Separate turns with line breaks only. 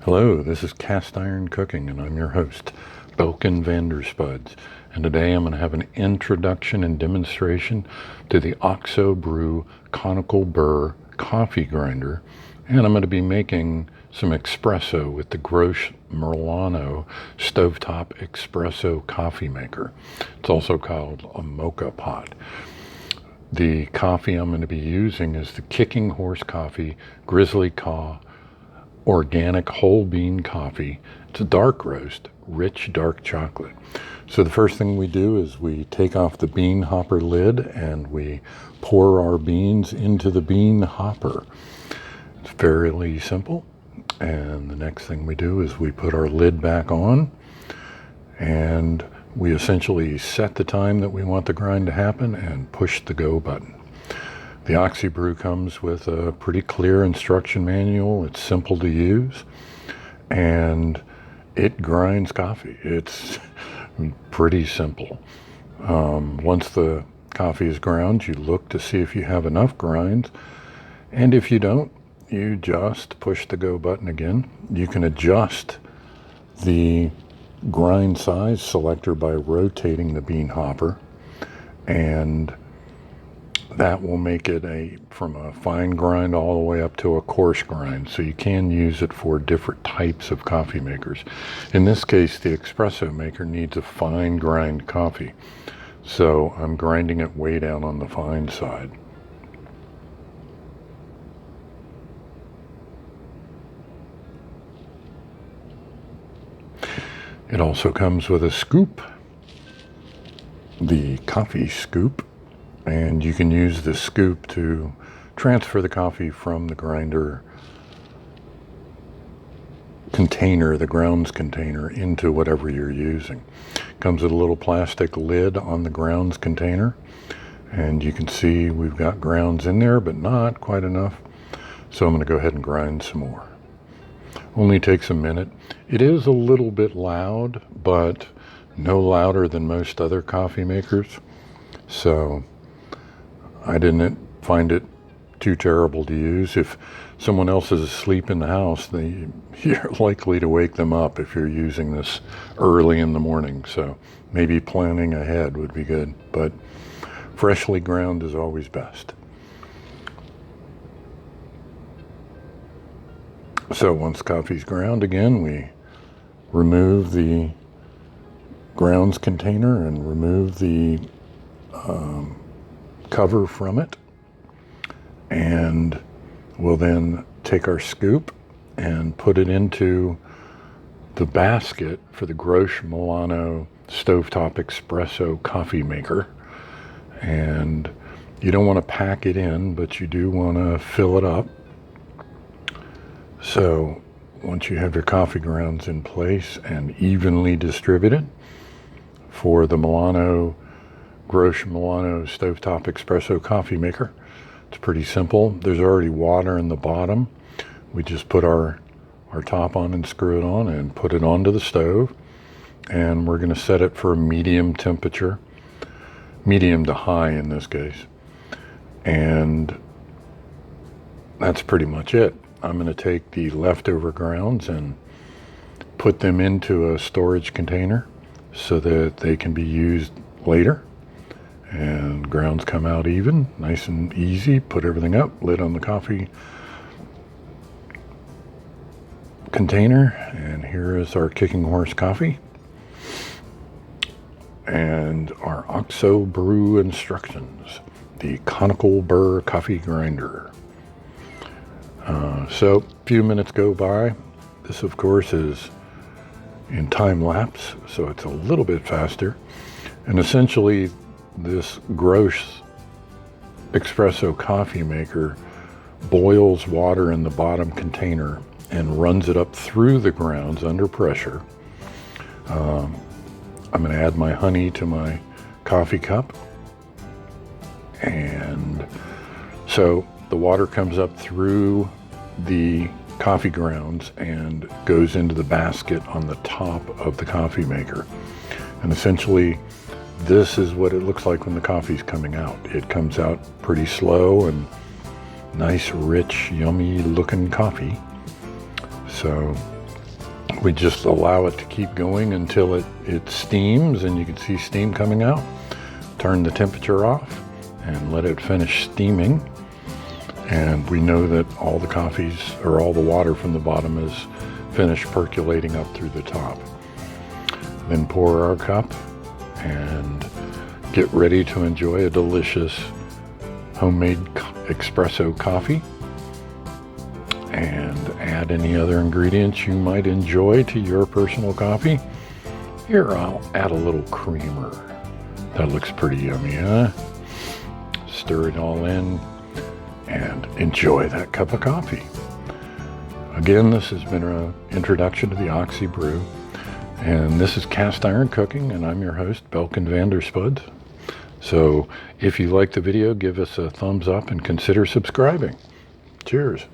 Hello, this is Cast Iron Cooking, and I'm your host, Belkin Vanderspuds. And today I'm going to have an introduction and demonstration to the OXO Brew Conical Burr coffee grinder. And I'm going to be making some espresso with the Grosche Milano stovetop espresso coffee maker. It's also called a mocha pot. The coffee I'm going to be using is the Kicking Horse Coffee Grizzly organic whole bean coffee. It's a dark roast, rich dark chocolate. So the first thing we do is we take off the bean hopper lid and we pour our beans into the bean hopper. It's fairly simple. And the next thing we do is we put our lid back on and we essentially set the time that we want the grind to happen and push the go button. The OxyBrew comes with a pretty clear instruction manual. It's simple to use, and it grinds coffee. It's pretty simple. Once the coffee is ground, you look to see if you have enough grinds, and if you don't, you just push the go button again. You can adjust the grind size selector by rotating the bean hopper, and that will make it from a fine grind all the way up to a coarse grind. So you can use it for different types of coffee makers. In this case, the espresso maker needs a fine grind coffee. So I'm grinding it way down on the fine side. It also comes with a scoop, the coffee scoop. And you can use the scoop to transfer the coffee from the grinder container, the grounds container, into whatever you're using. Comes with a little plastic lid on the grounds container. And you can see we've got grounds in there, but not quite enough. So I'm going to go ahead and grind some more. Only takes a minute. It is a little bit loud, but no louder than most other coffee makers. So I didn't find it too terrible to use. If someone else is asleep in the house, you're likely to wake them up if you're using this early in the morning. So maybe planning ahead would be good, but freshly ground is always best. So once coffee's ground again, we remove the grounds container and remove the cover from it, and we'll then take our scoop and put it into the basket for the Grosche Milano stovetop espresso coffee maker. And you don't want to pack it in, but you do want to fill it up. So once you have your coffee grounds in place and evenly distributed for the Grosche Milano stovetop espresso coffee maker, it's pretty simple. There's already water in the bottom. We just put our top on and screw it on and put it onto the stove, and we're going to set it for a medium temperature, medium to high in this case, and that's pretty much it. I'm going to take the leftover grounds and put them into a storage container so that they can be used later. And grounds come out even, nice and easy. Put everything up, lid on the coffee container, and here is our Kicking Horse coffee and our OXO Brew instructions, the Conical Burr coffee grinder. So a few minutes go by. This of course is in time lapse, so it's a little bit faster. And essentially this Grosche espresso coffee maker boils water in the bottom container and runs it up through the grounds under pressure. I'm going to add my honey to my coffee cup, and so the water comes up through the coffee grounds and goes into the basket on the top of the coffee maker. And essentially this is what it looks like when the coffee's coming out. It comes out pretty slow and nice, rich, yummy looking coffee. So We just allow it to keep going until it steams, and you can see steam coming out. Turn the temperature off and let it finish steaming. And we know that all the coffees, or all the water from the bottom, is finished percolating up through the top. Then pour our cup and get ready to enjoy a delicious homemade espresso coffee, and add any other ingredients you might enjoy to your personal coffee. Here, I'll add a little creamer. That looks pretty yummy, huh? Stir it all in and enjoy that cup of coffee. Again, this has been an introduction to the Oxy Brew, and this is Cast Iron Cooking, and I'm your host, Belkin Vanderspuds. So if you like the video, give us a thumbs up and consider subscribing. Cheers.